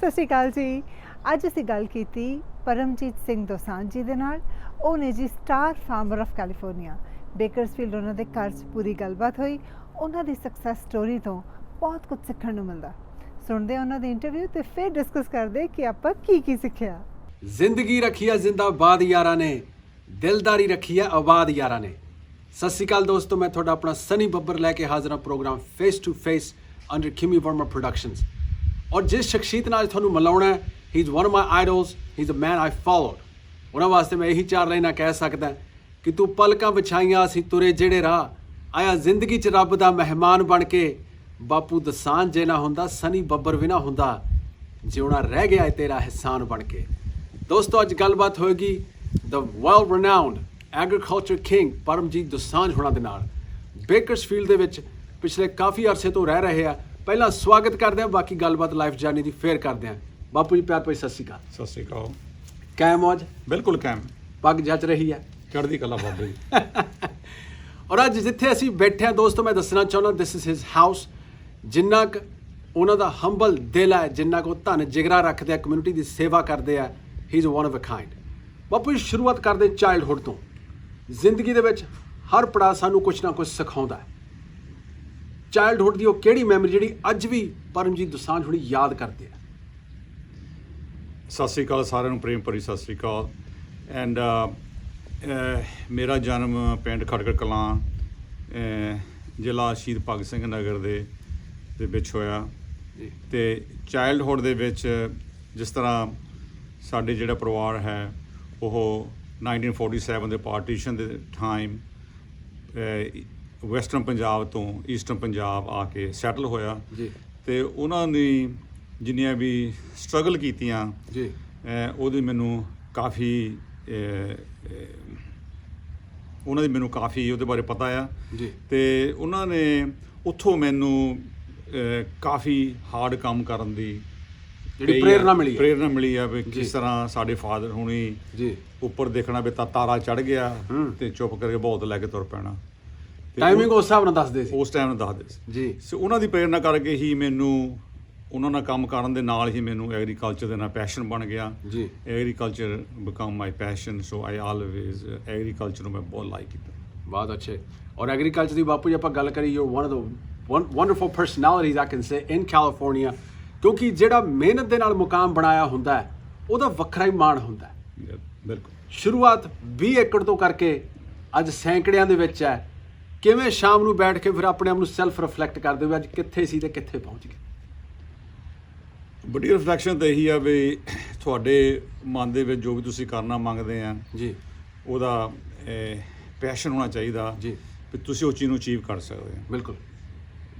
ਸਤਿ ਸ਼੍ਰੀ ਅਕਾਲ ਜੀ। ਅੱਜ ਅਸੀਂ ਗੱਲ ਕੀਤੀ ਪਰਮਜੀਤ ਸਿੰਘ ਦੋਸਾਂਝ ਜੀ ਦੇ ਨਾਲ। ਉਹ ਨੇ ਜੀ star farmer of California. Bakersfield ਉਹਨਾਂ ਦੇ ਘਰ 'ਚ ਪੂਰੀ ਗੱਲਬਾਤ ਹੋਈ। ਉਹਨਾਂ ਦੀ ਸਕਸੈਸ ਸਟੋਰੀ ਤੋਂ ਬਹੁਤ ਕੁਝ ਸਿੱਖਣ ਨੂੰ ਮਿਲਦਾ। ਸੁਣਦੇ ਉਹਨਾਂ ਦੀ ਇੰਟਰਵਿਊ ਤੇ ਫਿਰ ਡਿਸਕਸ ਕਰਦੇ ਕਿ ਆਪਾਂ ਕੀ ਸਿੱਖਿਆ। ਜ਼ਿੰਦਗੀ ਰੱਖੀ ਆ ਜ਼ਿੰਦਾਬਾਦ ਯਾਰਾਂ ਨੇ, ਦਿਲਦਾਰੀ ਰੱਖੀ ਆ ਆਬਾਦ ਯਾਰਾਂ ਨੇ। ਸਤਿ ਸ਼੍ਰੀ ਅਕਾਲ ਦੋਸਤੋ, ਮੈਂ ਤੁਹਾਡਾ ਆਪਣਾ ਸਨੀ ਬੱਬਰ ਲੈ ਕੇ ਹਾਜ਼ਰ ਹਾਂ program face to face under Kimi Verma productions. ਔਰ ਜਿਸ ਸ਼ਖਸੀਅਤ ਨਾਲ ਤੁਹਾਨੂੰ ਮਿਲਾਉਣਾ ਹੈ, he is one of my idols, he is a man I followed. ਉਹਨਾਂ ਵਾਸਤੇ ਮੈਂ ਇਹੀ ਚਾਰ ਲਾਈਨਾਂ ਕਹਿ ਸਕਦਾ ਕਿ ਤੂੰ ਪਲਕਾਂ ਵਿਛਾਈਆਂ ਅਸੀਂ ਤੁਰੇ ਜਿਹੜੇ ਰਾਹ, ਆਇਆ ਜ਼ਿੰਦਗੀ 'ਚ ਰੱਬ ਦਾ ਮਹਿਮਾਨ ਬਣ ਕੇ। ਬਾਪੂ ਦਸਾਂਝ ਜੇ ਨਾ ਹੁੰਦਾ, ਸਨੀ ਬੱਬਰ ਵੀ ਨਾ ਹੁੰਦਾ, ਜਿਉਣਾ ਰਹਿ ਗਿਆ ਤੇਰਾ ਅਹਿਸਾਨ ਬਣ ਕੇ। ਦੋਸਤੋ ਅੱਜ ਗੱਲਬਾਤ ਹੋਏਗੀ the well rounded agriculture king Paramjit Dosanjh ਹੋਣਾ ਦੇ ਨਾਲ। ਬੇਕਰਸਫੀਲਡ ਦੇ ਵਿੱਚ ਪਿਛਲੇ ਕਾਫੀ ਅਰਸੇ ਤੋਂ ਰਹਿ ਰਹੇ ਆ। ਪਹਿਲਾਂ ਸਵਾਗਤ ਕਰਦੇ ਹਾਂ, ਬਾਕੀ ਗੱਲਬਾਤ ਲਾਈਫ ਜਰਨੀ ਦੀ ਫੇਰ ਕਰਦੇ ਹਾਂ। ਬਾਪੂ ਜੀ ਪਿਆਰ ਭਰੀ ਸਤਿ ਸ਼੍ਰੀ ਅਕਾਲ। ਸਤਿ ਸ਼੍ਰੀ ਅਕਾਲ। ਕਾਇਮ ਹੋ ਅੱਜ? ਬਿਲਕੁਲ ਕਾਇਮ। ਪੱਗ ਜੱਚ ਰਹੀ ਹੈ? ਚੜ੍ਹਦੀ ਕਲਾ ਬਾਬਾ ਜੀ। ਔਰ ਅੱਜ ਜਿੱਥੇ ਅਸੀਂ ਬੈਠੇ ਹਾਂ ਦੋਸਤੋ, ਮੈਂ ਦੱਸਣਾ ਚਾਹੁੰਦਾ ਦਿਸ ਇਜ਼ ਹਿਜ਼ ਹਾਊਸ। ਜਿੰਨਾ ਕੁ ਉਹਨਾਂ ਦਾ ਹੰਬਲ ਦਿਲ ਹੈ, ਜਿੰਨਾ ਕੁ ਧਨ ਜਿਗਰਾ ਰੱਖਦੇ ਆ, ਕਮਿਊਨਿਟੀ ਦੀ ਸੇਵਾ ਕਰਦੇ ਆ, he is one of a kind. ਬਾਪੂ ਜੀ ਸ਼ੁਰੂਆਤ ਕਰਦੇ ਚਾਈਲਡਹੁੱਡ ਤੋਂ। ਜ਼ਿੰਦਗੀ ਦੇ ਵਿੱਚ ਹਰ ਪੜਾਅ ਸਾਨੂੰ ਕੁਛ ਨਾ ਕੁਛ ਸਿਖਾਉਂਦਾ ਹੈ। ਚਾਈਲਡਹੁੱਡ ਦੀ ਉਹ ਕਿਹੜੀ ਮੈਮਰੀ ਜਿਹੜੀ ਅੱਜ ਵੀ ਪਰਮਜੀਤ ਦੋਸਾਂਝ ਹੁਣੀ ਯਾਦ ਕਰਦੇ ਆ? ਸਤਿ ਸ਼੍ਰੀ ਅਕਾਲ ਸਾਰਿਆਂ ਨੂੰ, ਪ੍ਰੇਮ ਭਰੀ ਸਤਿ ਸ਼੍ਰੀ ਅਕਾਲ। ਐਂਡ ਮੇਰਾ ਜਨਮ ਪਿੰਡ ਖਟਕੜ ਕਲਾਂ, ਜ਼ਿਲ੍ਹਾ ਸ਼ਹੀਦ ਭਗਤ ਸਿੰਘ ਨਗਰ ਦੇ ਵਿੱਚ ਹੋਇਆ। ਅਤੇ ਚਾਈਲਡਹੁੱਡ ਦੇ ਵਿੱਚ ਜਿਸ ਤਰ੍ਹਾਂ ਸਾਡੇ ਜਿਹੜਾ ਪਰਿਵਾਰ ਹੈ ਉਹ 1947 ਦੇ ਪਾਰਟੀਸ਼ਨ ਦੇ ਟਾਈਮ ਵੈਸਟਰਨ ਪੰਜਾਬ ਤੋਂ ਈਸਟਰਨ ਪੰਜਾਬ ਆ ਕੇ ਸੈਟਲ ਹੋਇਆ ਜੀ। ਅਤੇ ਉਹਨਾਂ ਨੇ ਜਿੰਨੀਆਂ ਵੀ ਸਟਰਗਲ ਕੀਤੀਆਂ ਜੀ, ਉਹਦੀ ਮੈਨੂੰ ਕਾਫੀ ਉਹਦੇ ਬਾਰੇ ਪਤਾ ਆ ਜੀ। ਅਤੇ ਉਹਨਾਂ ਨੇ ਉੱਥੋਂ ਮੈਨੂੰ ਕਾਫੀ ਹਾਰਡ ਕੰਮ ਕਰਨ ਦੀ ਜਿਹੜੀ ਪ੍ਰੇਰਨਾ ਮਿਲੀ ਆ। ਵੀ ਕਿਸ ਤਰ੍ਹਾਂ ਸਾਡੇ ਫਾਦਰ ਹੁਣੀ ਜੀ ਉੱਪਰ ਦੇਖਣਾ ਵੀ ਤਾਰਾ ਚੜ੍ਹ ਗਿਆ ਅਤੇ ਚੁੱਪ ਕਰਕੇ ਬਹੁਤ ਲੈ ਕੇ ਤੁਰ ਪੈਣਾ। ਟਾਈਮਿੰਗ ਉਸ ਹਿਸਾਬ ਨਾਲ ਦੱਸਦੇ ਸੀ, ਉਸ ਟਾਈਮ ਨਾਲ ਦੱਸਦੇ ਸੀ ਜੀ। ਸੋ ਉਹਨਾਂ ਦੀ ਪ੍ਰੇਰਨਾ ਕਰਕੇ ਹੀ ਮੈਨੂੰ ਉਹਨਾਂ ਨਾਲ ਕੰਮ ਕਰਨ ਦੇ ਨਾਲ ਹੀ ਮੈਨੂੰ ਐਗਰੀਕਲਚਰ ਦੇ ਨਾਲ ਪੈਸ਼ਨ ਬਣ ਗਿਆ ਜੀ। ਐਗਰੀਕਲਚਰ ਬਿਕਮ ਮਾਈ ਪੈਸ਼ਨ। ਸੋ ਆਈ ਆਲਵੇਜ਼ ਐਗਰੀਕਲਚਰ ਨੂੰ ਮੈਂ ਬਹੁਤ ਲਾਈਕ ਕੀਤਾ। ਬਹੁਤ ਅੱਛੇ। ਔਰ ਐਗਰੀਕਲਚਰ ਦੀ ਬਾਪੂ ਜੀ ਆਪਾਂ ਗੱਲ ਕਰੀ, you one of the wonderful personalities I can say in California. ਕਿਉਂਕਿ ਜਿਹੜਾ ਮਿਹਨਤ ਦੇ ਨਾਲ ਮੁਕਾਮ ਬਣਾਇਆ ਹੁੰਦਾ ਹੈ ਉਹਦਾ ਵੱਖਰਾ ਹੀ ਮਾਣ ਹੁੰਦਾ ਹੈ। ਬਿਲਕੁਲ। ਸ਼ੁਰੂਆਤ 20 ਏਕੜ ਤੋਂ ਕਰਕੇ ਅੱਜ ਸੈਂਕੜਿਆਂ ਦੇ ਵਿੱਚ ਹੈ। ਕਿਵੇਂ ਸ਼ਾਮ ਨੂੰ ਬੈਠ ਕੇ ਫਿਰ ਆਪਣੇ ਆਪ ਨੂੰ ਸੈਲਫ ਰਿਫਲੈਕਟ ਕਰਦੇ ਹੋ ਅੱਜ ਕਿੱਥੇ ਸੀ ਤੇ ਕਿੱਥੇ ਪਹੁੰਚ ਗਏ? ਵੱਡੀ ਰਿਫਲੈਕਸ਼ਨ ਤਾਂ ਇਹੀ ਆ ਵੀ ਤੁਹਾਡੇ ਮਨ ਦੇ ਵਿੱਚ ਜੋ ਵੀ ਤੁਸੀਂ ਕਰਨਾ ਮੰਗਦੇ ਆ ਜੀ, ਉਹਦਾ ਪੈਸ਼ਨ ਹੋਣਾ ਚਾਹੀਦਾ ਜੀ, ਵੀ ਤੁਸੀਂ ਉਸ ਚੀਜ਼ ਨੂੰ ਅਚੀਵ ਕਰ ਸਕਦੇ ਹੋ। ਬਿਲਕੁਲ।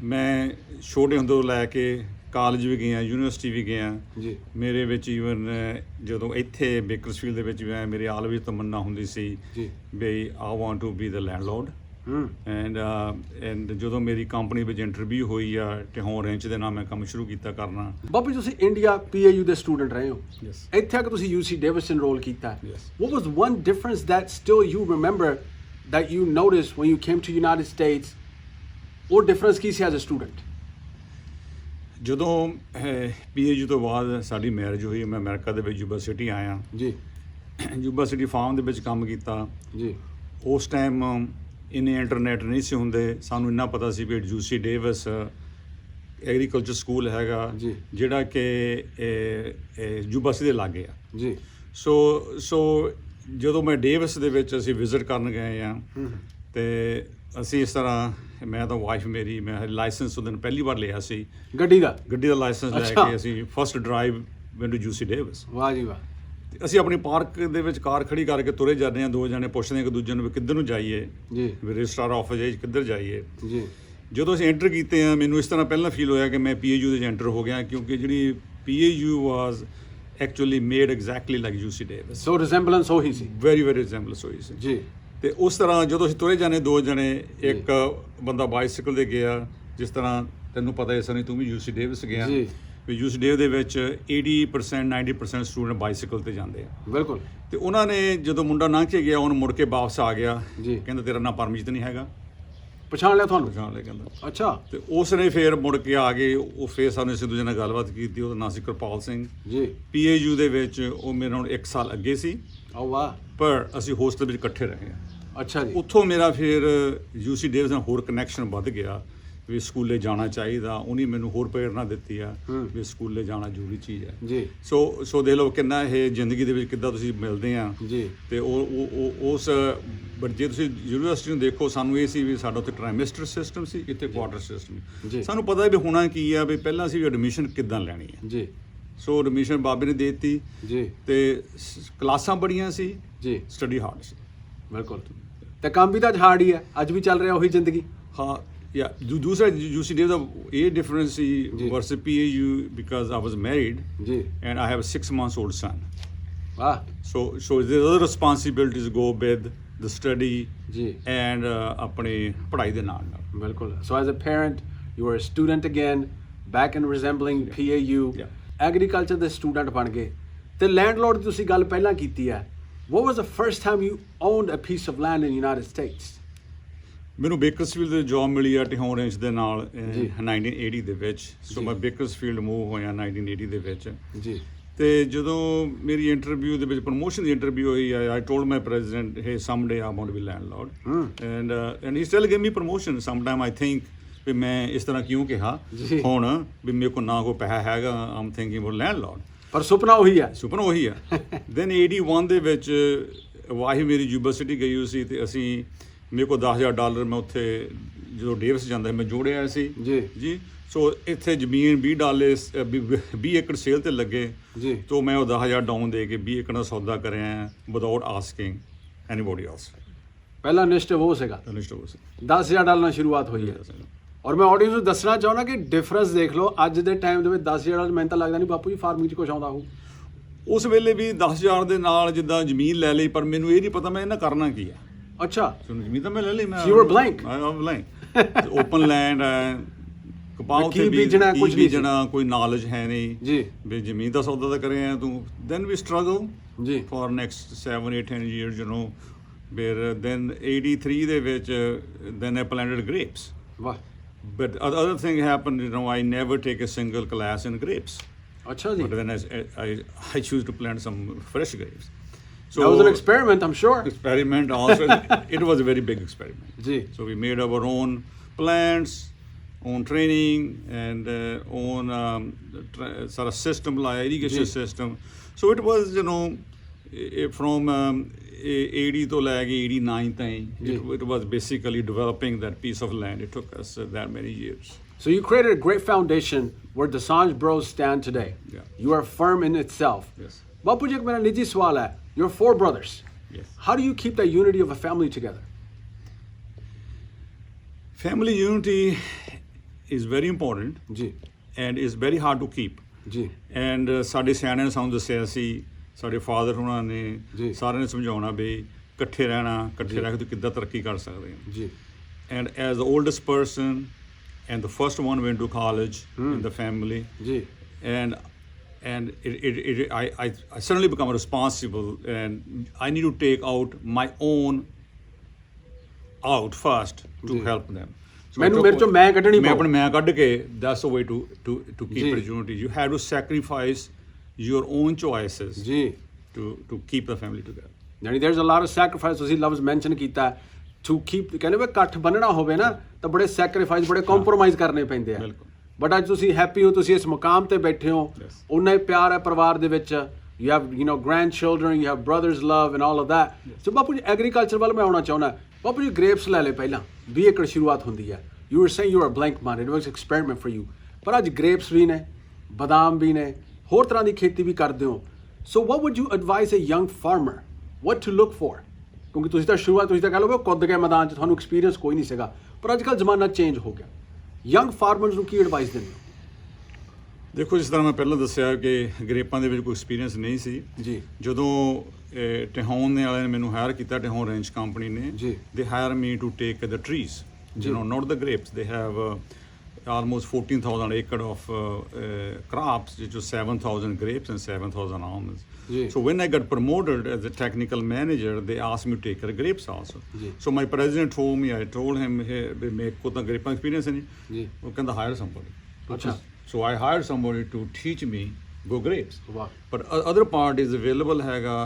ਮੈਂ ਛੋਟੇ ਹੁੰਦੇ ਤੋਂ ਲੈ ਕੇ ਕਾਲਜ ਵੀ ਗਿਆ, ਯੂਨੀਵਰਸਿਟੀ ਵੀ ਗਿਆ ਜੀ। ਮੇਰੇ ਵਿੱਚ ਈਵਨ ਜਦੋਂ ਇੱਥੇ ਬੇਕਰਸਫੀਲਡ ਦੇ ਵਿੱਚ ਵੀ ਮੇਰੇ ਆਲਵੇਜ਼ ਤਮੰਨਾ ਹੁੰਦੀ ਸੀ ਵੀ I want to be the landlord. And ਜਦੋਂ ਮੇਰੀ ਕੰਪਨੀ ਵਿੱਚ ਇੰਟਰਵਿਊ ਹੋਈ ਆ ਟਿਹੋਂ ਰੈਂਚ ਦੇ ਨਾਲ ਮੈਂ ਕੰਮ ਸ਼ੁਰੂ ਕੀਤਾ ਕਰਨਾ। ਬਾਬੂ ਤੁਸੀਂ ਇੰਡੀਆ PAU ਦੇ ਸਟੂਡੈਂਟ ਰਹੇ ਹੋ, ਇੱਥੇ ਆ ਕੇ ਤੁਸੀਂ UC ਡੇਵਿਸ ਐਨਰੋਲ ਕੀਤਾ। What was one difference that still you remember that you noticed when you came to United States? ਉਹ ਡਿਫਰੈਂਸ ਕੀ ਸੀ ਐਜ਼ ਅ ਸਟੂਡੈਂਟ? ਜਦੋਂ PAU ਤੋਂ ਬਾਅਦ ਸਾਡੀ ਮੈਰਿਜ ਹੋਈ, ਮੈਂ ਅਮਰੀਕਾ ਦੇ ਵਿੱਚ ਯੂਬਾ ਸਿਟੀ ਆਇਆ ਜੀ। ਯੂਬਾ ਸਿਟੀ ਫਾਰਮ ਦੇ ਵਿੱਚ ਕੰਮ ਕੀਤਾ ਜੀ। ਉਸ ਟਾਈਮ ਇੰਨੇ ਇੰਟਰਨੈਟ ਨਹੀਂ ਸੀ ਹੁੰਦੇ। ਸਾਨੂੰ ਇੰਨਾ ਪਤਾ ਸੀ ਵੀ UC ਡੇਵਿਸ ਐਗਰੀਕਲਚਰ ਸਕੂਲ ਹੈਗਾ ਜੀ, ਜਿਹੜਾ ਕਿ ਯੂਬਾ ਸਿਟੀ ਦੇ ਲਾਗੇ ਆ ਜੀ। ਸੋ ਜਦੋਂ ਮੈਂ ਡੇਵਿਸ ਦੇ ਵਿੱਚ ਅਸੀਂ ਵਿਜ਼ਿਟ ਕਰਨ ਗਏ ਹਾਂ ਅਤੇ ਅਸੀਂ ਇਸ ਤਰ੍ਹਾਂ ਮੈਂ ਤਾਂ ਵਾਈਫ ਮੇਰੀ, ਮੈਂ ਲਾਇਸੈਂਸ ਉਹ ਦਿਨ ਪਹਿਲੀ ਵਾਰ ਲਿਆ ਸੀ ਗੱਡੀ ਦਾ ਲਾਇਸੈਂਸ ਲੈ ਕੇ ਅਸੀਂ first drive went to UC Davis. ਵਾਹ ਜੀ ਵਾਹ। ਅਸੀਂ ਆਪਣੀ ਪਾਰਕ ਦੇ ਵਿੱਚ ਕਾਰ ਖੜੀ ਕਰਕੇ ਤੁਰੇ ਜਾਂਦੇ ਹਾਂ, ਦੋ ਜਣੇ ਪੁੱਛਦੇ ਇੱਕ ਦੂਜੇ ਨੂੰ ਵੀ ਕਿੱਧਰ ਨੂੰ ਜਾਈਏ ਜੀ, ਵੀ ਰਜਿਸਟਰਾਰ ਆਫਿਸ ਜਾਈਏ ਕਿੱਧਰ ਜਾਈਏ ਜੀ। ਜਦੋਂ ਅਸੀਂ ਐਂਟਰ ਕੀਤੇ ਆ ਮੈਨੂੰ ਇਸ ਤਰ੍ਹਾਂ ਪਹਿਲਾਂ ਫੀਲ ਹੋਇਆ ਕਿ ਮੈਂ PAU ਦੇ ਵਿੱਚ ਐਂਟਰ ਹੋ ਗਿਆ, ਕਿਉਂਕਿ ਜਿਹੜੀ PAU was actually made exactly like UC Davis. So resemblance ਉਹੀ ਸੀ, ਵੈਰੀ ਰਿਜ਼ੈਂਬਲੈਂਸ ਹੋਈ ਸੀ ਜੀ। ਅਤੇ ਉਸ ਤਰ੍ਹਾਂ ਜਦੋਂ ਅਸੀਂ ਤੁਰੇ ਜਾਂਦੇ ਦੋ ਜਣੇ, ਇੱਕ ਬੰਦਾ ਬਾਈਸਾਈਕਲ 'ਤੇ ਗਿਆ, ਜਿਸ ਤਰ੍ਹਾਂ ਤੈਨੂੰ ਪਤਾ ਇਸ ਨਹੀਂ ਤੂੰ ਵੀ UC ਡੇਵਿਸ ਗਿਆ ਵੀ UC ਡੇਵਿਸ ਦੇ ਵਿੱਚ 80% 90% ਸਟੂਡੈਂਟ ਬਾਈਸਾਈਕਲ 'ਤੇ ਜਾਂਦੇ ਆ। ਬਿਲਕੁਲ। ਅਤੇ ਉਹਨਾਂ ਨੇ ਜਦੋਂ ਮੁੰਡਾ ਲੰਘ ਕੇ ਗਿਆ ਉਹਨੂੰ ਮੁੜ ਕੇ ਵਾਪਸ ਆ ਗਿਆ ਜੀ, ਕਹਿੰਦਾ ਤੇਰਾ ਨਾਂ ਪਰਮਜੀਤ ਨਹੀਂ ਹੈਗਾ। ਪਛਾਣ ਲਿਆ ਤੁਹਾਨੂੰ? ਪਛਾਣ ਲਿਆ ਕਹਿੰਦਾ। ਅੱਛਾ। ਤੇ ਉਸ ਨੇ ਫਿਰ ਮੁੜ ਕੇ ਆ ਗਏ, ਉਹ ਫਿਰ ਸਾਨੂੰ ਇੱਕ ਦੂਜੇ ਨਾਲ ਗੱਲਬਾਤ ਕੀਤੀ। ਉਹਦਾ ਨਾਂ ਸੀ ਕਿਰਪਾਲ ਸਿੰਘ ਜੀ। PAU ਦੇ ਵਿੱਚ ਉਹ ਮੇਰੇ ਨਾਲ 1 ਸਾਲ ਅੱਗੇ ਸੀ। ਓ ਵਾਹ। ਪਰ ਅਸੀਂ ਹੋਸਟਲ ਵਿੱਚ ਇਕੱਠੇ ਰਹੇ ਹਾਂ। ਅੱਛਾ ਜੀ। ਉੱਥੋਂ ਮੇਰਾ ਫਿਰ UC ਡੇਵਿਸ ਨਾਲ ਹੋਰ ਕਨੈਕਸ਼ਨ ਵੱਧ ਗਿਆ ਵੀ ਸਕੂਲੇ ਜਾਣਾ ਚਾਹੀਦਾ। ਉਹਨੇ ਮੈਨੂੰ ਹੋਰ ਪ੍ਰੇਰਨਾ ਦਿੱਤੀ ਆ ਵੀ ਸਕੂਲੇ ਜਾਣਾ ਜ਼ਰੂਰੀ ਚੀਜ਼ ਹੈ ਜੀ। ਸੋ ਦੇਖ ਲਓ ਕਿੰਨਾ ਇਹ ਜ਼ਿੰਦਗੀ ਦੇ ਵਿੱਚ ਕਿੱਦਾਂ ਤੁਸੀਂ ਮਿਲਦੇ ਆ ਜੀ। ਤੇ ਉਸ ਬਟ ਜੇ ਤੁਸੀਂ ਯੂਨੀਵਰਸਿਟੀ ਨੂੰ ਦੇਖੋ, ਸਾਨੂੰ ਇਹ ਸੀ ਵੀ ਸਾਡਾ ਉੱਥੇ ਟ੍ਰਾਈਮੈਸਟਰ ਸਿਸਟਮ ਸੀ, ਇੱਥੇ ਕੁਆਟਰ ਸਿਸਟਮ। ਸਾਨੂੰ ਪਤਾ ਵੀ ਹੋਣਾ ਕੀ ਆ ਵੀ ਪਹਿਲਾਂ ਅਸੀਂ ਐਡਮਿਸ਼ਨ ਕਿੱਦਾਂ ਲੈਣੀ ਹੈ ਜੀ। ਸੋ ਐਡਮਿਸ਼ਨ ਬਾਬੇ ਨੇ ਦੇ ਦਿੱਤੀ ਜੀ। ਤੇ ਕਲਾਸਾਂ ਬੜੀਆਂ ਸੀ ਜੀ, ਸਟੱਡੀ ਹਾਰਡ ਸੀ। ਬਿਲਕੁਲ। ਤੇ ਕੰਮ ਵੀ ਤਾਂ ਅੱਜ ਹਾਰਡ ਹੀ ਹੈ, ਅੱਜ ਵੀ ਚੱਲ ਰਿਹਾ ਉਹੀ ਜ਼ਿੰਦਗੀ। ਹਾਂ ਯਾ ਦੂਸਰਾ UC Davis ਦਾ ਇਹ difference C versus PAU because I was married ਜੀ and I have a 6 months old son. ਵਾਹ। So the other responsibilities go with the study ਜੀ and ਆਪਣੇ ਪੜ੍ਹਾਈ ਦੇ ਨਾਲ ਨਾਲ। ਬਿਲਕੁਲ। So as a parent you are a student again back in resembling PAU agriculture ਦੇ ਸਟੂਡੈਂਟ ਬਣ ਗਏ ਤੇ ਲੈਂਡਲੋਰਡ ਦੀ ਤੁਸੀਂ ਗੱਲ ਪਹਿਲਾਂ ਕੀਤੀ ਹੈ। What was the first time you owned a piece of land in the United States? ਮੈਨੂੰ ਬੇਕਰਸਫੀਲਡ ਦੇ ਜੌਬ ਮਿਲੀ ਆ ਟਿਹੌਨ ਰੇਂਜ ਦੇ ਨਾਲ 1980 ਦੇ ਵਿੱਚ। ਸੋ ਮੈਂ ਬੇਕਰਸਫੀਲਡ ਮੂਵ ਹੋਇਆ 1980 ਦੇ ਵਿੱਚ ਜੀ। ਤੇ ਜਦੋਂ ਮੇਰੀ ਇੰਟਰਵਿਊ ਦੇ ਵਿੱਚ ਪ੍ਰਮੋਸ਼ਨ ਦੀ ਇੰਟਰਵਿਊ ਹੋਈ I told my president hey someday I want to be landlord and he still give me promotion some time I think ਵੀ ਮੈਂ ਇਸ ਤਰ੍ਹਾਂ ਕਿਉਂ ਕਿਹਾ ਹੁਣ ਵੀ ਮੇਰੇ ਕੋਲ ਨਾ ਕੋਈ ਪੈਸਾ ਹੈਗਾ ਆਮ ਥਿੰਕਿੰਗ ਅਬਾਊਟ ਲੈਂਡਲੋਰਡ ਪਰ ਸੁਪਨਾ ਉਹੀ ਹੈ। ਸੁਪਨਾ ਉਹੀ ਆ। ਦੈਨ 81 ਦੇ ਵਿੱਚ ਵਾਹੀ ਮੇਰੀ ਯੂਨੀਵਰਸਿਟੀ ਗਈ ਹੋਈ ਸੀ ਤੇ ਅਸੀਂ ਮੇਰੇ ਕੋਲ $10,000 ਮੈਂ ਉੱਥੇ ਜਦੋਂ ਡੇਵਿਸ ਜਾਂਦਾ ਮੈਂ ਜੋੜਿਆ ਸੀ ਜੀ। ਸੋ ਇੱਥੇ ਜ਼ਮੀਨ $20 ਏਕੜ ਸੇਲ ਤੇ ਲੱਗੇ ਜੀ। ਤੋਂ ਮੈਂ ਉਹ 10,000 ਡਾਊਨ ਦੇ ਕੇ 20 ਏਕੜ ਦਾ ਸੌਦਾ ਕਰਿਆ ਵਿਦਆਊਟ ਆਸਕਿੰਗ ਐਨੀਬੋਡੀ ਐਲਸ। ਪਹਿਲਾ ਇਨੀਸ਼ੀਏਟਿਵ ਉਹ ਸੀਗਾ। $10,000 ਨਾਲ ਸ਼ੁਰੂਆਤ ਹੋਈ ਹੈ। ਔਰ ਮੈਂ ਆਡੀਅנס ਨੂੰ ਦੱਸਣਾ ਚਾਹੁੰਦਾ ਕਿ ਡਿਫਰੈਂਸ ਦੇਖ ਲਓ ਅੱਜ ਦੇ ਟਾਈਮ ਦੇ ਵਿੱਚ $10,000 ਮੈਨੂੰ ਤਾਂ ਲੱਗਦਾ ਨਹੀਂ ਬਾਪੂ ਜੀ ਫਾਰਮਿੰਗ 'ਚ ਕੁਛ ਆਉਂਦਾ ਹੋਊ। ਉਸ ਵੇਲੇ ਵੀ 10,000 ਦੇ ਨਾਲ ਜਿੱਦਾਂ ਜ਼ਮੀਨ ਲੈ ਲਈ ਪਰ ਮੈਨੂੰ ਇਹ ਨਹੀਂ ਪਤਾ ਮੈਂ ਇਹਨਾਂ ਕਰਨਾ ਕੀ ਆ। ਅੱਛਾ। ਜ਼ਮੀਨ ਤਾਂ ਮੈਂ ਲੈ ਲਈ। ਮੈਂ you were blank open land ਕਪਾਹ ਉੱਤੇ ਬੀਜਣਾ ਕੁਝ ਬੀਜਣਾ ਕੋਈ ਨੌਲੇਜ ਹੈ ਨਹੀਂ ਜੀ ਵੀ ਜ਼ਮੀਨ ਦਾ ਸੌਦਾ ਤਾਂ ਕਰੇ ਆ ਤੂੰ। ਦੈਨ ਵੀ ਸਟਰਗਲ ਜੀ for next 7-8-10 years you know ਫਿਰ ਦੈਨ 83 ਦੇ ਵਿੱਚ ਦੈਨ ਆਈ ਪਲਾਂਟਡ ਗ੍ਰੇਪਸ। ਵਾਹ। But other thing happened, you know, I never take a single class in grapes. Achha ji. But then I choose to plant some fresh grapes. So that was an experiment, I'm sure. Experiment also. It was a very big experiment. Ji. So we made our own plants, own training, and own sort of system, like irrigation system. So it was, you know, from 80 to like 89 it was basically developing that piece of land. It took us that many years. So you created a great foundation where Dosanjh Bros stand today. Yeah. You are firm in itself. Yes. Bapu ji, mera niji sawal hai. You're 4 brothers. Yes. How do you keep the unity of a family together? Family unity is very important. Ji. And is very hard to keep. Ji. And ਸਾਡੇ ਸਿਆਣਿਆਂ ਨੇ ਸਾਨੂੰ ਦੱਸਿਆ ਸੀ, ਸਾਡੇ father ਉਹਨਾਂ ਨੇ ਸਾਰਿਆਂ ਨੇ ਸਮਝਾਉਣਾ ਵੀ ਇਕੱਠੇ ਰਹਿਣਾ, ਇਕੱਠੇ ਰਹਿ ਕੇ ਤੁਸੀਂ ਕਿੱਦਾਂ ਤਰੱਕੀ ਕਰ ਸਕਦੇ ਹੋ ਜੀ। And as the oldest person and the first one went to college in the family ਜੀ। And I suddenly become responsible and I need to take out my own out first to help them. ਮੈਨੂੰ ਮੇਰੇ ਚੋਂ ਮੈਂ ਕੱਢਣੀ ਮੈਂ ਆਪਣੇ ਮੈਂ ਕੱਢ ਕੇ that's the way to keep the unity. You have to sacrifice your own choices ਜੀ to keep the family together. ਯਾਨੀ there's a lot of sacrifice. ਤੁਸੀਂ ਲਫ਼ਜ਼ ਮੈਂਸ਼ਨ ਕੀਤਾ to keep ਕਹਿੰਦੇ ਵੀ ਇਕੱਠ ਬੰਨਣਾ ਹੋਵੇ ਨਾ ਤਾਂ ਬੜੇ ਸੈਕਰੀਫਾਈਸ ਬੜੇ ਕੰਪਰੋਮਾਈਜ਼ ਕਰਨੇ ਪੈਂਦੇ ਆ। ਬਟ ਅੱਜ ਤੁਸੀਂ ਹੈਪੀ ਹੋ, ਤੁਸੀਂ ਇਸ ਮੁਕਾਮ ਤੇ ਬੈਠੇ ਹੋ, ਉਨਾ ਹੀ ਪਿਆਰ ਹੈ ਪਰਿਵਾਰ ਦੇ ਵਿੱਚ। You have, you know, grandchildren, you have brothers love and all of that. So ਬਾਪੂ ਜੀ ਐਗਰੀਕਲਚਰ ਵੱਲ ਮੈਂ ਆਉਣਾ ਚਾਹੁੰਦਾ। ਬਾਪੂ ਜੀ ਗ੍ਰੇਪਸ ਲੈ ਲੈ ਪਹਿਲਾਂ 20 ਏਕੜ ਸ਼ੁਰੂਆਤ ਹੁੰਦੀ ਹੈ। You were saying you were a blank mind. It was an experiment for you. ਪਰ ਅੱਜ ਗ੍ਰੇਪਸ ਵੀ ਨੇ, ਬਦਾਮ ਵੀ ਨੇ, ਹੋਰ ਤਰ੍ਹਾਂ ਦੀ ਖੇਤੀ ਵੀ ਕਰਦੇ ਹੋ। So what would you advise a young farmer what to look for? ਕਿਉਂਕਿ ਤੁਸੀਂ ਤਾਂ ਸ਼ੁਰੂਆਤ ਤੁਸੀਂ ਤਾਂ ਕਹਿ ਲਓ ਕੁੱਦ ਗਏ ਮੈਦਾਨ 'ਚ, ਤੁਹਾਨੂੰ ਐਕਸਪੀਰੀਅੰਸ ਕੋਈ ਨਹੀਂ ਸੀਗਾ, ਪਰ ਅੱਜ ਕੱਲ੍ਹ ਜ਼ਮਾਨਾ ਚੇਂਜ ਹੋ ਗਿਆ। ਯੰਗ ਫਾਰਮਰਸ ਨੂੰ ਕੀ ਐਡਵਾਈਸ ਦਿੰਦੇ ਹੋ? ਦੇਖੋ ਜਿਸ ਤਰ੍ਹਾਂ ਮੈਂ ਪਹਿਲਾਂ ਦੱਸਿਆ ਕਿ ਗਰੇਪਾਂ ਦੇ ਵਿੱਚ ਕੋਈ ਐਕਸਪੀਰੀਅੰਸ ਨਹੀਂ ਸੀ ਜੀ। ਜਦੋਂ ਟਿਹੌਨ ਦੇ ਵਾਲਿਆਂ ਨੇ ਮੈਨੂੰ ਹਾਇਰ ਕੀਤਾ, ਟਿਹੌਨ ਰੇਂਜ ਕੰਪਨੀ ਨੇ, they hire me to take the trees, you know, not the grapes. They have almost 14,000 acre of crops, which was 7,000 grapes and 7,000 almonds. जी. So when I got promoted as a technical manager, they asked me to take care of grapes also. जी. So my president told me, I told him, hey, मेरे को तो grape experience है नहीं. जी. वो कहता hire somebody. अच्छा. So I hired somebody to teach me go grapes. वाह. But other part is available ਹੈਗਾ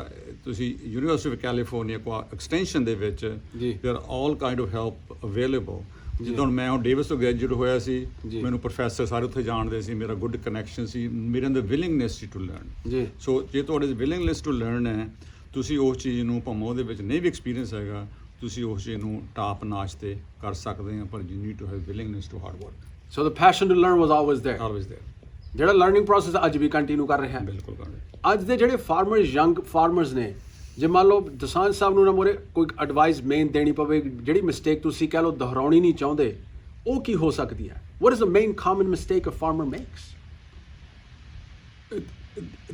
ਤੁਸੀਂ University of California ਕੋ extension ਦੇ ਵਿੱਚ ਜੀ. there are all kind of help available. ਜਿੱਦਾਂ ਹੁਣ ਮੈਂ ਡੇਵਿਸ ਤੋਂ ਗ੍ਰੈਜੂਏਟ ਹੋਇਆ ਸੀ, ਜੀ. ਮੈਨੂੰ ਪ੍ਰੋਫੈਸਰ ਸਾਰੇ ਉੱਥੇ ਜਾਣਦੇ ਸੀ, ਮੇਰਾ ਗੁੱਡ ਕਨੈਕਸ਼ਨ ਸੀ, ਮੇਰੇ ਅੰਦਰ ਵਿਲਿੰਗਨੈਸ ਸੀ ਟੂ ਲਰਨ. ਜੀ. ਸੋ ਜੇ ਤੁਹਾਡੇ ਵਿਲਿੰਗਨੈਸ ਟੂ ਲਰਨ ਹੈ, ਤੁਸੀਂ ਉਸ ਚੀਜ਼ ਨੂੰ ਭਾਵੇਂ ਉਹਦੇ ਵਿੱਚ ਨਹੀਂ ਵੀ ਐਕਸਪੀਰੀਅੰਸ ਹੈਗਾ, ਤੁਸੀਂ ਉਸ ਚੀਜ਼ ਨੂੰ ਟਾਪ ਨਾਚ ਤੇ ਕਰ ਸਕਦੇ ਆ, ਪਰ you need to have willingness to hard work. So the passion to learn was always there. Always there. ਜਿਹੜਾ ਲਰਨਿੰਗ ਪ੍ਰੋਸੈਸ ਅੱਜ ਵੀ ਕੰਟੀਨਿਊ ਕਰ ਰਿਹਾ ਹੈ. ਬਿਲਕੁਲ ਕਰਦੇ. ਅੱਜ ਦੇ ਜਿਹੜੇ ਫਾਰਮਰਸ ਯੰਗ ਫਾਰਮਰਸ ਨੇ, ਜੇ ਮੰਨ ਲਓ ਦਸਾਂਝ ਸਾਹਿਬ ਨੂੰ ਨਾ ਮੋਰੇ ਕੋਈ ਐਡਵਾਈਸ ਮੇਨ ਦੇਣੀ ਪਵੇ, ਜਿਹੜੀ ਮਿਸਟੇਕ ਤੁਸੀਂ ਕਹਿ ਲਓ ਦੁਹਰਾਉਣੀ ਨਹੀਂ ਚਾਹੁੰਦੇ, ਉਹ ਕੀ ਹੋ ਸਕਦੀ ਹੈ? What is the main common mistake a farmer makes?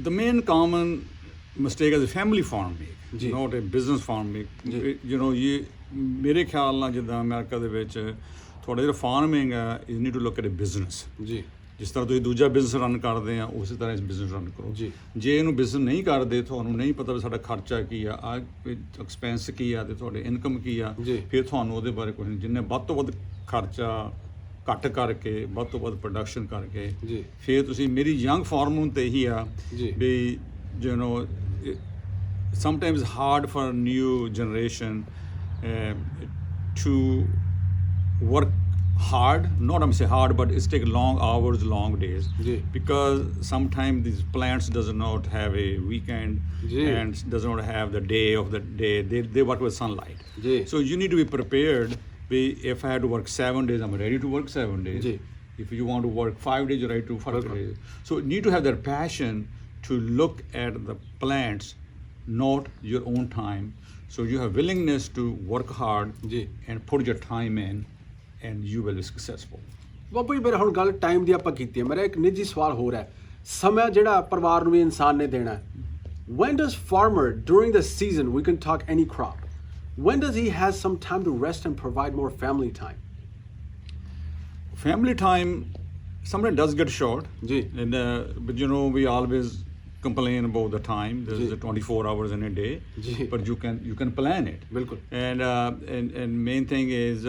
The main common mistake as a family farm make, ਜੀ. not a business farm make. ਜੀ. You know, ਮੇਰੇ ਖਿਆਲ ਨਾਲ ਜਿੱਦਾਂ ਅਮਰੀਕਾ ਦੇ ਵਿੱਚ ਤੁਹਾਡਾ ਜਿਹੜਾ ਫਾਰਮਿੰਗ ਹੈ, you need to look at a business. ਜੀ. ਜਿਸ ਤਰ੍ਹਾਂ ਤੁਸੀਂ ਦੂਜਾ ਬਿਜ਼ਨਸ ਰਨ ਕਰਦੇ ਆ, ਉਸੇ ਤਰ੍ਹਾਂ ਇਸ ਬਿਜ਼ਨਸ ਰਨ ਕਰੋ. ਜੀ. ਜੇ ਇਹਨੂੰ ਬਿਜ਼ਨਸ ਨਹੀਂ ਕਰਦੇ, ਤੁਹਾਨੂੰ ਨਹੀਂ ਪਤਾ ਵੀ ਸਾਡਾ ਖਰਚਾ ਕੀ ਆ, ਐਕਸਪੈਂਸ ਕੀ ਆ ਤੇ ਤੁਹਾਡੇ ਇਨਕਮ ਕੀ ਆ, ਜੀ. ਫਿਰ ਤੁਹਾਨੂੰ ਉਹਦੇ ਬਾਰੇ ਕੁਝ ਨਹੀਂ. ਜਿੰਨੇ ਵੱਧ ਤੋਂ ਵੱਧ ਖਰਚਾ ਘੱਟ ਕਰਕੇ, ਵੱਧ ਤੋਂ ਵੱਧ ਪ੍ਰੋਡਕਸ਼ਨ ਕਰਕੇ, ਜੀ. ਫਿਰ ਤੁਸੀਂ ਮੇਰੀ ਯੰਗ ਫਾਰਮ ਨੂੰ ਤੇ ਇਹੀ ਆ ਜੀ. ਵੀ you know sometimes hard for new generation to work hard, not I'm say hard, but it's take long hours, long days. जी. Because sometimes these plants does not have a weekend जी. and does not have the day of the day. They work with sunlight. जी. So you need to be prepared. If I had to work 7 days, I'm ready to work 7 days. जी. If you want to work 5 days, you're ready to 5 days. So you need to have that passion to look at the plants, not your own time. So you have willingness to work hard जी. and put your time in, and you will be successful. ਬਾਪੂ ਜੀ, ਮੇਰੇ ਹੁਣ ਗੱਲ time ਦੀ ਆਪਾਂ ਕੀਤੀ ਹੈ, ਮੇਰਾ ਇੱਕ ਨਿੱਜੀ ਸਵਾਲ ਹੋ ਰਿਹਾ ਹੈ, ਸਮਾਂ ਜਿਹੜਾ ਪਰਿਵਾਰ ਨੂੰ ਵੀ ਇਨਸਾਨ ਨੇ ਦੇਣਾ ਹੈ. When does farmer during the season, we can talk any crop, when does he has some time to rest and provide more family time? Family time sometimes does get short. Ji. And but you know, we always complain about the time. There's ji. the 24 hours in a day. Ji. But you can plan it. बिल्कुल. And main thing is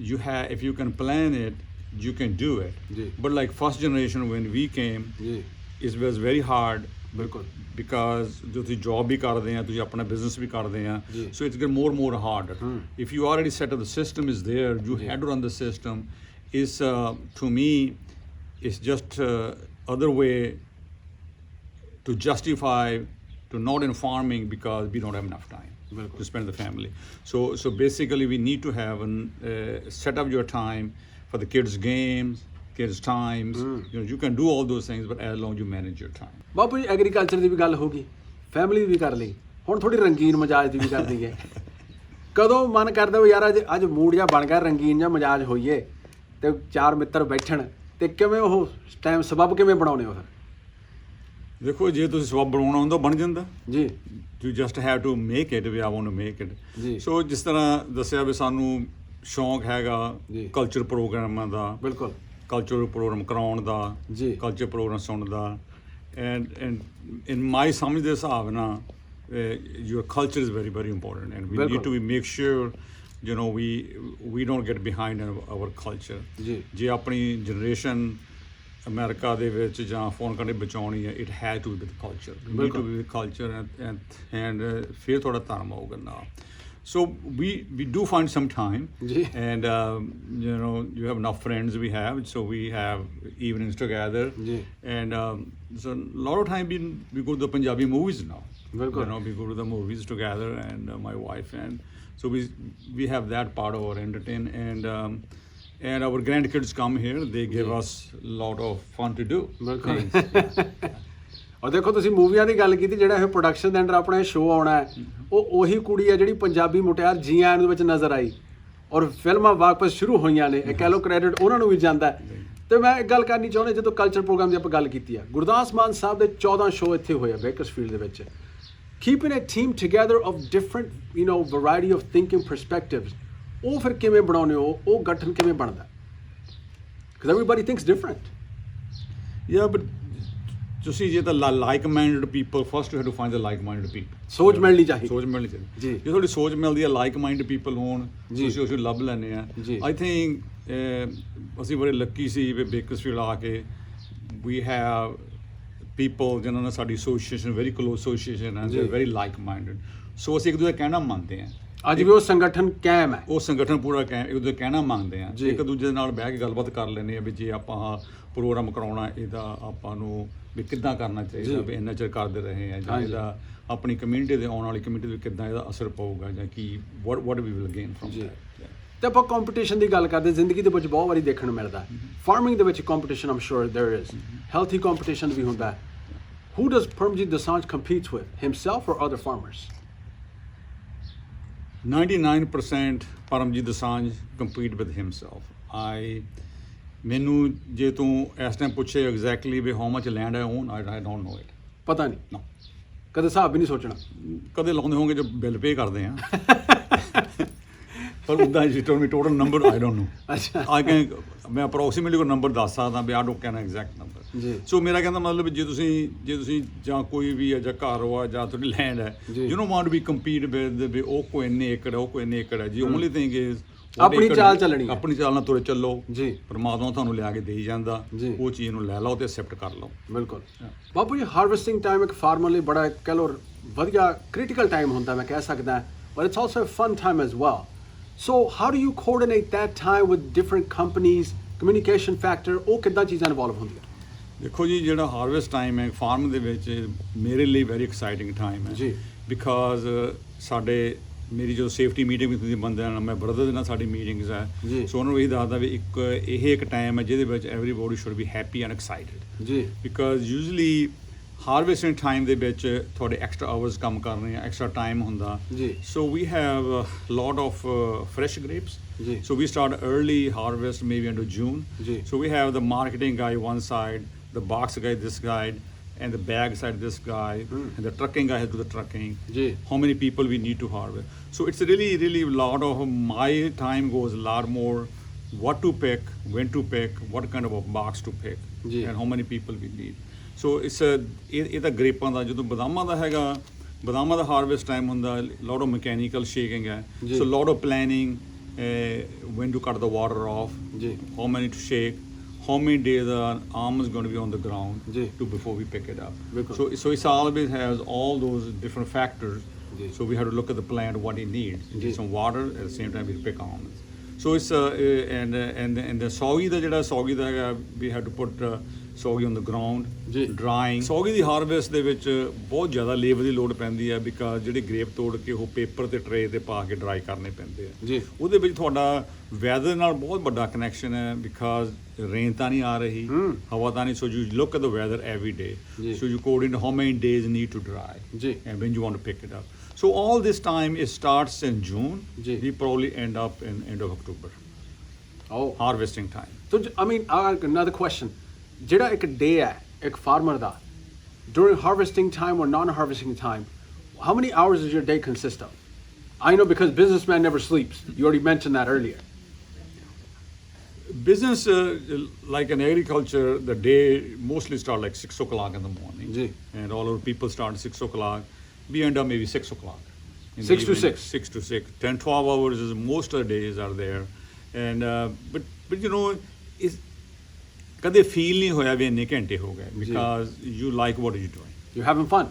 you have, if you can plan it, you can do it. Ji. But like first generation when we came, ji. it was very hard. ਬਿਲਕੁਲ. Because ਜੋ ਤੁਸੀਂ job ਵੀ ਕਰਦੇ ਆ, ਤੁਸੀਂ ਆਪਣਾ business ਵੀ ਕਰਦੇ ਆ, ਜੀ. so it's get more harder. If you already set up the system is there, you ਜੀ. had to run the system. Is to me, it's just other way to justify to not in farming because we don't have enough time बिल्कुल. to spend with the family. So basically we need to have set up your time for the kids' games, kids' times. You know, you can do all those things, but as long as you manage your time. ਬਾਪੂ ਜੀ, agriculture ਦੀ ਵੀ ਗੱਲ ਹੋ ਗਈ, family ਦੀ ਵੀ ਕਰ ਲਈ, ਹੁਣ ਥੋੜੀ ਰੰਗੀਨ ਮਜਾਜ ਦੀ ਵੀ ਕਰ ਦਈਏ. ਕਦੋਂ ਮਨ ਕਰਦਾ ਵੀ ਯਾਰ ਅੱਜ ਮੂਡ ਜਿਹਾ ਬਣ ਗਿਆ, ਰੰਗੀਨ ਜਿਹਾ ਮਜਾਜ ਹੋਈਏ ਤੇ ਚਾਰ ਮਿੱਤਰ ਬੈਠਣ, ਤੇ ਕਿਵੇਂ ਉਹ ਟਾਈਮ ਸਬੱਬ ਕਿਵੇਂ ਬਣਾਉਣੇ ਹੋ ਫਿਰ? ਦੇਖੋ, ਜੇ ਤੁਸੀਂ ਸਬੱਬ ਬਣਾਉਣਾ ਹੁੰਦਾ ਬਣ ਜਾਂਦਾ ਜੀ. You just have to make it, ਵੀ I want to make it. ਜੀ. ਸੋ ਜਿਸ ਤਰ੍ਹਾਂ ਦੱਸਿਆ ਵੀ ਸਾਨੂੰ ਸ਼ੌਂਕ ਹੈਗਾ ਜੀ. ਕਲਚਰ ਪ੍ਰੋਗਰਾਮਾਂ ਦਾ, ਬਿਲਕੁਲ. ਕਲਚਰਲ ਪ੍ਰੋਗਰਾਮ ਕਰਾਉਣ ਦਾ, ਜੀ. ਕਲਚਰ ਪ੍ਰੋਗਰਾਮ ਸੁਣਨ ਦਾ, ਐਂਡ ਇਨ ਮਾਈ ਸਮਝ ਦੇ ਹਿਸਾਬ ਨਾਲ your culture is very, very important, and we need to make sure, you know, we don't get behind our culture. ਜੀ. ਜੇ ਆਪਣੀ ਜਨਰੇਸ਼ਨ ਅਮਰੀਕਾ ਦੇ ਵਿੱਚ ਜਾਂ ਫੋਰਨ ਕੰਟਰੀ ਬਚਾਉਣੀ ਹੈ, it has to be with culture. We need to be with culture, and ਫਿਰ ਥੋੜਾ ਧਰਮ ਆਊਗਾ ਨਾਲ. So we do find some time, and you know, you have enough friends we have, so we have evenings together, and so a lot of time we go to the Punjabi movies now. You know, we go to the movies together, and my wife, and so we have that part of our entertainment, and our grandkids come here. They give us a lot of fun to do. ਔਰ ਦੇਖੋ, ਤੁਸੀਂ ਮੂਵੀਆਂ ਦੀ ਗੱਲ ਕੀਤੀ, ਜਿਹੜਾ ਇਹ production ਦੇ under ਆਪਣਾ ਸ਼ੋਅ ਆਉਣਾ ਹੈ, ਉਹ ਉਹੀ ਕੁੜੀ ਹੈ ਜਿਹੜੀ ਪੰਜਾਬੀ ਮੁਟਿਆਰ ਜੀ ਆਇਆਂ ਦੇ ਵਿੱਚ ਨਜ਼ਰ ਆਈ, ਔਰ ਫਿਲਮਾਂ ਵਾਪਸ ਸ਼ੁਰੂ ਹੋਈਆਂ ਨੇ, ਇਹ ਕਹਿ ਲਓ ਕ੍ਰੈਡਿਟ ਉਹਨਾਂ ਨੂੰ ਵੀ ਜਾਂਦਾ ਹੈ. ਤੇ ਮੈਂ ਇੱਕ ਗੱਲ ਕਰਨੀ ਚਾਹੁੰਦਾ, ਜਦੋਂ ਕਲਚਰ ਪ੍ਰੋਗਰਾਮ ਦੀ ਆਪਾਂ ਗੱਲ ਕੀਤੀ ਆ, ਗੁਰਦਾਸ ਮਾਨ ਸਾਹਿਬ ਦੇ 14 ਸ਼ੋਅ ਇੱਥੇ ਹੋਏ ਆ ਬੇਕਰਸਫੀਲਡ ਦੇ ਵਿੱਚ. Keeping a team together of different, you know, variety of thinking perspectives, ਉਹ ਫਿਰ ਕਿਵੇਂ ਬਣਾਉਂਦੇ ਹੋ, ਉਹ ਗਠਨ ਕਿਵੇਂ ਬਣਦਾ? Because everybody thinks different. Yeah, but ਤੁਸੀਂ ਜੇ ਤਾਂ like minded people first you have to find the like minded people ਸੋਚ ਮਿਲਣੀ ਚਾਹੀਦੀ ਸੋਚ ਮਿਲਣੀ ਚਾਹੀਦੀ ਜੀ ਜੇ ਤੁਹਾਡੀ ਸੋਚ ਮਿਲਦੀ ਹੈ ਲਾਈਕ ਮਾਈਂਡਡ ਪੀਪਲ ਹੋਣ ਜੀ ਤੁਸੀਂ ਉਸ ਨੂੰ ਲੱਭ ਲੈਂਦੇ ਆ ਆਈ ਥਿੰਕ ਅਸੀਂ ਬੜੇ ਲੱਕੀ ਸੀ ਵੀ ਬੇਕਰਸਫੀਲਡ ਆ ਕੇ ਵੀ ਹੈਵ ਪੀਪਲ ਜਿਨ੍ਹਾਂ ਨਾਲ ਸਾਡੀ association very close association and very like minded so ਅਸੀਂ ਇੱਕ ਦੂਜੇ ਦਾ ਕਹਿਣਾ ਮੰਨਦੇ ਹਾਂ ਅੱਜ ਵੀ ਉਹ ਸੰਗਠਨ ਕਾਇਮ ਹੈ ਉਹ ਸੰਗਠਨ ਪੂਰਾ ਇੱਕ ਦੂਜੇ ਕਹਿਣਾ ਮੰਗਦੇ ਆ ਇੱਕ ਦੂਜੇ ਨਾਲ ਬਹਿ ਕੇ ਗੱਲਬਾਤ ਕਰ ਲੈਂਦੇ ਆ ਵੀ ਜੇ ਆਪਾਂ ਪ੍ਰੋਗਰਾਮ ਕਰਾਉਣਾ ਇਹਦਾ ਆਪਾਂ ਨੂੰ ਵੀ ਕਿੱਦਾਂ ਕਰਨਾ ਚਾਹੀਦਾ ਵੀ ਇੰਨਾ ਚਿਰ ਕਰਦੇ ਰਹੇ ਆ ਜਾਂ ਇਹਦਾ ਆਪਣੀ ਕਮਿਊਨਿਟੀ ਦੇ ਆਉਣ ਵਾਲੀ ਕਮਿਊਨਿਟੀ ਦੇ ਕਿੱਦਾਂ ਇਹਦਾ ਅਸਰ ਪਊਗਾ ਜਾਂ ਕੀ what we will gain from that ਤੇ ਆਪਾਂ ਕੰਪੀਟੀਸ਼ਨ ਦੀ ਗੱਲ ਕਰਦੇ ਜ਼ਿੰਦਗੀ ਦੇ ਵਿੱਚ ਬਹੁਤ ਵਾਰੀ ਦੇਖਣ ਨੂੰ ਮਿਲਦਾ ਫਾਰਮਿੰਗ ਦੇ ਵਿੱਚ ਕੰਪੀਟੀਸ਼ਨ ਆਮ ਸ਼ੋਰ देयर इज ਹੈਲਥੀ ਕੰਪੀਟੀਸ਼ਨ ਵੀ ਹੁੰਦਾ who does Parmjit Dosanjh competes with himself or other farmers 99% Parmjit Dosanjh compete with himself ਮੈਨੂੰ ਜੇ ਤੂੰ ਇਸ ਟਾਈਮ ਪੁੱਛੇ ਐਗਜ਼ੈਕਟਲੀ ਵੀ how much land I own I don't know it ਪਤਾ ਨਹੀਂ ਕਦੇ ਹਿਸਾਬ ਵੀ ਨਹੀਂ ਸੋਚਣਾ ਕਦੇ ਲਾਉਂਦੇ ਹੋਣਗੇ ਜੋ ਬਿੱਲ ਪੇ ਕਰਦੇ ਆ ਪਰ ਉੱਦਾਂ ਜੀ total number I don't know ਅੱਛਾ ਆਈ ਕੈਨ ਮੈਂ ਅਪਰੋਕਸੀਮੇਟਲੀ ਕੋਈ ਨੰਬਰ ਦੱਸ ਸਕਦਾ ਵੀ I don't can exact number ਜੀ ਸੋ ਮੇਰਾ ਕਹਿੰਦਾ ਮਤਲਬ ਜੇ ਤੁਸੀਂ ਜਾਂ ਕੋਈ ਵੀ ਹੈ ਜਾਂ ਘਰ ਹੋਆ ਜਾਂ ਤੁਹਾਡੀ ਲੈਂਡ ਹੈ you know want to be compete with ਵੀ ਉਹ ਕੋਈ ਇੰਨੇ ਏਕੜ ਹੈ ਉਹ ਕੋਈ ਇੰਨੇ ਏਕੜ ਹੈ ਜੀ ਓਨਲੀ ਥਿੰਗ ਇਜ਼ ਆਪਣੀ ਚਾਲ ਚੱਲਣੀ ਆਪਣੀ ਚਾਲ ਨਾਲ ਤੁਰੇ ਚੱਲੋ ਜੀ ਪਰਮਾਤਮਾ ਤੁਹਾਨੂੰ ਲਿਆ ਕੇ ਦੇਈ ਜਾਂਦਾ ਉਹ ਚੀਜ਼ ਨੂੰ ਲੈ ਲਓ ਤੇ ਐਕਸੈਪਟ ਕਰ ਲਓ ਬਿਲਕੁਲ ਬਾਪੂ ਜੀ ਹਾਰਵੈਸਟਿੰਗ ਟਾਈਮ ਇੱਕ ਫਾਰਮਰ ਲਈ ਬੜਾ ਕਹਿ ਲਓ ਵਧੀਆ ਕ੍ਰਿਟੀਕਲ ਟਾਈਮ ਹੁੰਦਾ ਮੈਂ ਕਹਿ ਸਕਦਾ but it's also a fun time as well so how do you coordinate that time with different companies communication factor ਉਹ ਕਿੱਦਾਂ ਚੀਜ਼ਾਂ ਇਨਵੋਲਵ ਹੁੰਦੀਆਂ ਦੇਖੋ ਜੀ ਜਿਹੜਾ ਹਾਰਵੈਸਟ ਟਾਈਮ ਹੈ ਫਾਰਮ ਦੇ ਵਿੱਚ ਮੇਰੇ ਲਈ ਵੈਰੀ ਐਕਸਾਈਟਿੰਗ ਟਾਈਮ ਹੈ ਜੀ ਬਿਕਾਜ਼ ਸਾਡੇ ਮੇਰੀ ਜੋ ਸੇਫਟੀ ਮੀਟਿੰਗ ਵੀ ਤੁਸੀਂ ਬੰਦਿਆਂ ਨਾਲ ਮੈਂ ਬ੍ਰਦਰ ਦੇ ਨਾਲ ਸਾਡੀ ਮੀਟਿੰਗਸ ਹੈ ਸੋ ਉਹਨਾਂ ਨੂੰ ਇਹ ਦੱਸਦਾ ਵੀ ਇੱਕ ਟਾਈਮ ਹੈ ਜਿਹਦੇ ਵਿੱਚ everybody should be happy and excited ਜੀ ਬਿਕਾਜ਼ ਯੂਜੂਅਲੀ ਹਾਰਵੈਸਟਿੰਗ ਟਾਈਮ ਦੇ ਵਿੱਚ ਤੁਹਾਡੇ ਐਕਸਟਰਾ ਆਵਰਸ ਕੰਮ ਕਰਨੇ ਆ ਐਕਸਟਰਾ ਟਾਈਮ ਹੁੰਦਾ ਜੀ so we have lot of fresh grapes so we start early harvest maybe into June so we have the marketing guy one side the box guy this side and the bag side this guy and the trucking guy has to do the trucking how many people we need to harvest so it's really a lot of my time goes a lot more what to pick when to pick what kind of a box to pick and how many people we need so it's ਇਹ ਤਾਂ ਗ੍ਰੇਪਾਂ ਦਾ ਜਦੋਂ ਬਦਾਮਾਂ ਦਾ ਹੈਗਾ ਬਦਾਮਾਂ ਦਾ harvest time ਹੁੰਦਾ lot of mechanical shaking ਹੈ so lot of planning when to cut the water off how many to shake how many days the arm is going to be on the ground to before we pick it up so it always has all those different factors so we have to look at the plant what it needs some water at the same time we pick almonds so it's and the soggy ਦਾ ਜਿਹੜਾ soggy ਦਾ ਹੈਗਾ we have to put soggy on the ground drying soggy the harvest ਦੇ ਵਿੱਚ ਬਹੁਤ ਜ਼ਿਆਦਾ labour ਦੀ ਲੋੜ ਪੈਂਦੀ ਹੈ because ਜਿਹੜੇ ਗ੍ਰੇਪ ਤੋੜ ਕੇ ਉਹ ਪੇਪਰ ਤੇ ਟਰੇ ਤੇ ਪਾ ਕੇ ਡਰਾਈ ਕਰਨੇ ਪੈਂਦੇ ਆ ਉਹਦੇ ਵਿੱਚ ਤੁਹਾਡਾ ਵੈਦਰ ਨਾਲ ਬਹੁਤ ਵੱਡਾ ਕਨੈਕਸ਼ਨ ਹੈ ਬਿਕਾਜ਼ ਰੇਨ ਤਾਂ ਨਹੀਂ ਆ ਰਹੀ ਹਵਾ ਤਾਂ ਨਹੀਂ so you look at the weather every day so you coordinate how many days need to dry and when you want to pick it up so all this time it starts in June we probably end up in end of October harvesting time so I mean another question ਜਿਹੜਾ ਇੱਕ ਡੇ ਹੈ ਇੱਕ farmer the during harvesting time or non-harvesting time how many hours does your day consist of I know because businessman never sleeps you already mentioned that earlier business like in agriculture the day mostly start like 6 o'clock in the morning and all our people start 6 o'clock we end up maybe 6 o'clock 6 to 6 6 to 6 10-12 hours is most of the days are there and but you know is ਕਦੇ feel ਨਹੀਂ ਹੋਇਆ ਵੀ ਇੰਨੇ ਘੰਟੇ ਹੋ ਗਏ because you like what you doing you having fun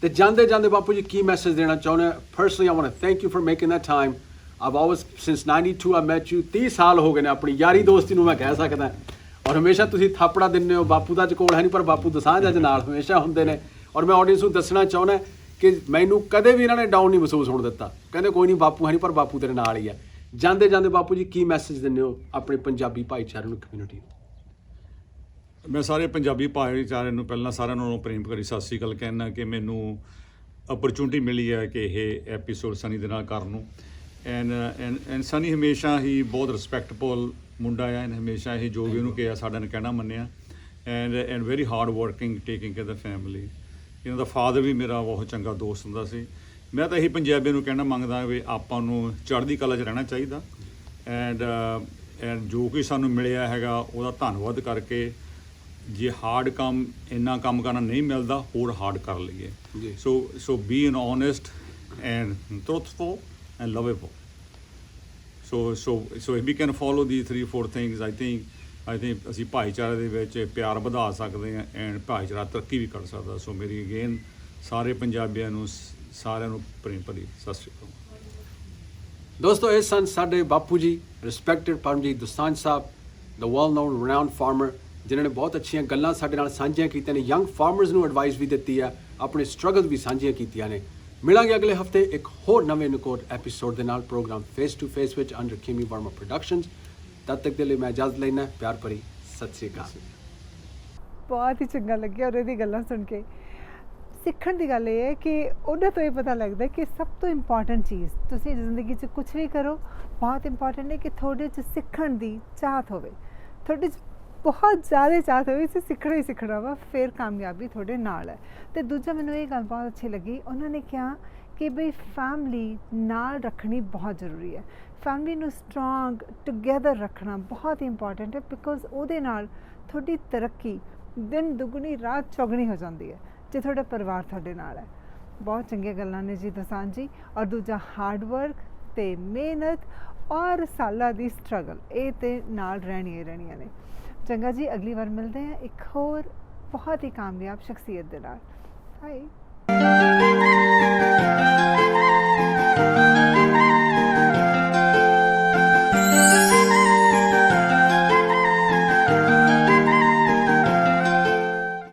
ਤੇ ਜਾਂਦੇ ਜਾਂਦੇ ਬਾਪੂ ਜੀ ਕੀ ਮੈਸੇਜ ਦੇਣਾ ਚਾਹੁੰਦੇ personally I want to thank you for making that time I've always since 92 I met you 30 ਸਾਲ ਹੋ ਗਏ ਨੇ ਆਪਣੀ ਯਾਰੀ ਦੋਸਤੀ ਨੂੰ ਮੈਂ ਕਹਿ ਸਕਦਾ ਔਰ ਹਮੇਸ਼ਾ ਤੁਸੀਂ ਥਾਪੜਾ ਦਿੰਦੇ ਹੋ ਬਾਪੂ ਦਾ ਕੋਲ ਹੈ ਨਹੀਂ ਪਰ ਬਾਪੂ ਦਸਾਂਝ ਅੱਜ ਨਾਲ ਹਮੇਸ਼ਾ ਹੁੰਦੇ ਨੇ ਔਰ ਮੈਂ ਆਡੀਅנס ਨੂੰ ਦੱਸਣਾ ਚਾਹੁੰਦਾ ਕਿ ਮੈਨੂੰ ਕਦੇ ਵੀ ਇਹਨਾਂ ਨੇ ਡਾਊਨ ਨਹੀਂ ਮਹਿਸੂਸ ਹੋਣ ਦਿੱਤਾ ਕਹਿੰਦੇ ਕੋਈ ਨਹੀਂ ਬਾਪੂ ਹੈ ਨਹੀਂ ਪਰ ਬਾਪੂ ਤੇਰੇ ਨਾਲ ਹੀ ਹੈ ਜਾਂਦੇ ਜਾਂਦੇ ਬਾਪੂ ਜੀ ਕੀ ਮੈਸੇਜ ਦਿੰਦੇ ਹੋ ਆਪਣੇ ਪੰਜਾਬੀ ਭਾਈਚਾਰੇ ਨੂੰ ਕਮਿਊਨਿਟੀ ਨੂੰ ਮੈਂ ਸਾਰੇ ਪੰਜਾਬੀ ਭਾਈਚਾਰੇ ਨੂੰ ਪਹਿਲਾਂ ਸਾਰਿਆਂ ਨੂੰ ਪ੍ਰੇਮ ਭਰੀ ਸਤਿ ਸ਼੍ਰੀ ਅਕਾਲ ਕਹਿਣਾ ਕਿ ਮੈਨੂੰ ਅਪਰਚੂਨਿਟੀ ਮਿਲੀ ਹੈ ਕਿ ਇਹ ਐਪੀਸੋਡ ਸਨੀ ਦੇ ਨਾਲ ਕਰਨ ਨੂੰ ਐਂਡ ਸਨੀ ਹਮੇਸ਼ਾ ਹੀ ਬਹੁਤ ਰਿਸਪੈਕਟਫੁਲ ਮੁੰਡਾ ਹੈ ਐਂਡ ਹਮੇਸ਼ਾ ਹੀ ਜੋ ਵੀ ਉਹਨੂੰ ਕਿਹਾ ਸਾਡਾ ਨੇ ਕਹਿਣਾ ਮੰਨਿਆ and very hard working taking care the family ਇਹਨਾਂ ਦਾ ਫਾਦਰ ਵੀ ਮੇਰਾ ਬਹੁਤ ਚੰਗਾ ਦੋਸਤ ਹੁੰਦਾ ਸੀ ਮੈਂ ਤਾਂ ਇਹੀ ਪੰਜਾਬੀਆਂ ਨੂੰ ਕਹਿਣਾ ਮੰਗਦਾ ਵੀ ਆਪਾਂ ਨੂੰ ਚੜ੍ਹਦੀ ਕਲਾ 'ਚ ਰਹਿਣਾ ਚਾਹੀਦਾ ਐਂਡ ਜੋ ਕਿ ਸਾਨੂੰ ਮਿਲਿਆ ਹੈਗਾ ਉਹਦਾ ਧੰਨਵਾਦ ਕਰਕੇ ਜੇ ਹਾਰਡ ਕੰਮ ਇੰਨਾ ਕੰਮ ਕਰਨਾ ਨਹੀਂ ਮਿਲਦਾ ਹੋਰ ਹਾਰਡ ਕਰ ਲਈਏ ਜੀ so be an honest and truthful and lovable so if we can follow the 3-4 things I think ਅਸੀਂ ਭਾਈਚਾਰੇ ਦੇ ਵਿੱਚ ਪਿਆਰ ਵਧਾ ਸਕਦੇ ਹਾਂ ਐਂਡ ਭਾਈਚਾਰਾ ਤਰੱਕੀ ਵੀ ਕਰ ਸਕਦਾ ਸੋ ਮੇਰੀ ਅਗੇਨ ਸਾਰੇ ਪੰਜਾਬੀਆਂ ਨੂੰ ਸਾਰਿਆਂ ਨੂੰ ਭਰੀ ਭਰੀ ਸਤਿ ਸ਼੍ਰੀ ਅਕਾਲ ਦੋਸਤੋ ਇਹ ਸਨ ਸਾਡੇ ਬਾਪੂ ਜੀ ਰਿਸਪੈਕਟਡ ਪਰਮਜੀਤ ਦੋਸਾਂਝ ਸਾਹਿਬ ਦ ਵੈਲ ਨੋਨ ਰਿਨਾਊਂਡ ਫਾਰਮਰ ਜਿਨ੍ਹਾਂ ਨੇ ਬਹੁਤ ਅੱਛੀਆਂ ਗੱਲਾਂ ਸਾਡੇ ਨਾਲ ਸਾਂਝੀਆਂ ਕੀਤੀਆਂ ਨੇ ਯੰਗ ਫਾਰਮਰਸ ਨੂੰ ਐਡਵਾਈਸ ਵੀ ਦਿੱਤੀ ਆ ਆਪਣੇ ਸਟਰਗਲ ਵੀ ਸਾਂਝੀਆਂ ਕੀਤੀਆਂ ਨੇ ਮਿਲਾਂਗੇ ਅਗਲੇ ਹਫਤੇ ਇੱਕ ਹੋਰ ਨਵੇਂ ਨਕੋਰ ਐਪੀਸੋਡ ਦੇ ਨਾਲ ਪ੍ਰੋਗਰਾਮ ਫੇਸ ਟੂ ਫੇਸ ਵਿੱਚ ਅੰਡਰ ਕਿਮੀ ਵਰਮਾ ਪ੍ਰੋਡਕਸ਼ਨਸ ਤਦ ਤੱਕ ਦੇ ਲਈ ਮੈਂ ਇਜਾਜ਼ਤ ਲੈਣਾ ਪਿਆਰ ਭਰੀ ਸਤਿ ਸ਼੍ਰੀ ਅਕਾਲ ਬਹੁਤ ਹੀ ਚੰਗਾ ਲੱਗਿਆ ਔਰ ਇਹਦੀ ਗੱਲਾਂ ਸੁਣ ਕੇ ਸਿੱਖਣ ਦੀ ਗੱਲ ਇਹ ਹੈ ਕਿ ਉਹਨਾਂ ਤੋਂ ਇਹ ਪਤਾ ਲੱਗਦਾ ਕਿ ਸਭ ਤੋਂ ਇੰਪੋਰਟੈਂਟ ਚੀਜ਼ ਤੁਸੀਂ ਜ਼ਿੰਦਗੀ 'ਚ ਕੁਛ ਵੀ ਕਰੋ ਬਹੁਤ ਇੰਪੋਰਟੈਂਟ ਹੈ ਕਿ ਤੁਹਾਡੇ 'ਚ ਸਿੱਖਣ ਦੀ ਚਾਹਤ ਹੋਵੇ ਤੁਹਾਡੇ 'ਚ ਬਹੁਤ ਜ਼ਿਆਦਾ ਚਾਹਤ ਹੋਵੇ ਅਸੀਂ ਸਿੱਖਣਾ ਹੀ ਸਿੱਖਣਾ ਵਾ ਫਿਰ ਕਾਮਯਾਬੀ ਤੁਹਾਡੇ ਨਾਲ ਹੈ ਅਤੇ ਦੂਜਾ ਮੈਨੂੰ ਇਹ ਗੱਲ ਬਹੁਤ ਅੱਛੀ ਲੱਗੀ ਉਹਨਾਂ ਨੇ ਕਿਹਾ ਕਿ ਬਈ ਫੈਮਿਲੀ ਨਾਲ ਰੱਖਣੀ ਬਹੁਤ ਜ਼ਰੂਰੀ ਹੈ ਫੈਮਿਲੀ ਨੂੰ ਸਟਰੋਂਗ ਟੁਗੇਦਰ ਰੱਖਣਾ ਬਹੁਤ ਹੀ ਇੰਪੋਰਟੈਂਟ ਹੈ ਬਿਕੋਜ਼ ਉਹਦੇ ਨਾਲ ਤੁਹਾਡੀ ਤਰੱਕੀ ਦਿਨ ਦੁੱਗਣੀ ਰਾਤ ਚੌਗਣੀ ਹੋ ਜਾਂਦੀ ਹੈ ਜੇ ਤੁਹਾਡਾ ਪਰਿਵਾਰ ਤੁਹਾਡੇ ਨਾਲ ਹੈ ਬਹੁਤ ਚੰਗੀਆਂ ਗੱਲਾਂ ਨੇ ਜੀ ਦੋਸਾਂਝ ਜੀ ਔਰ ਦੂਜਾ ਹਾਰਡ ਵਰਕ ਅਤੇ ਮਿਹਨਤ ਔਰ ਸਾਲਾਂ ਦੀ ਸਟਰਗਲ ਇਹ ਤਾਂ ਨਾਲ ਰਹਿਣੀਆਂ ਨੇ ਚੰਗਾ ਜੀ ਅਗਲੀ ਵਾਰ ਮਿਲਦੇ ਹਾਂ ਇੱਕ ਹੋਰ ਬਹੁਤ ਹੀ ਕਾਮਯਾਬ ਸ਼ਖਸੀਅਤ ਦੇ ਨਾਲ ਬਾਏ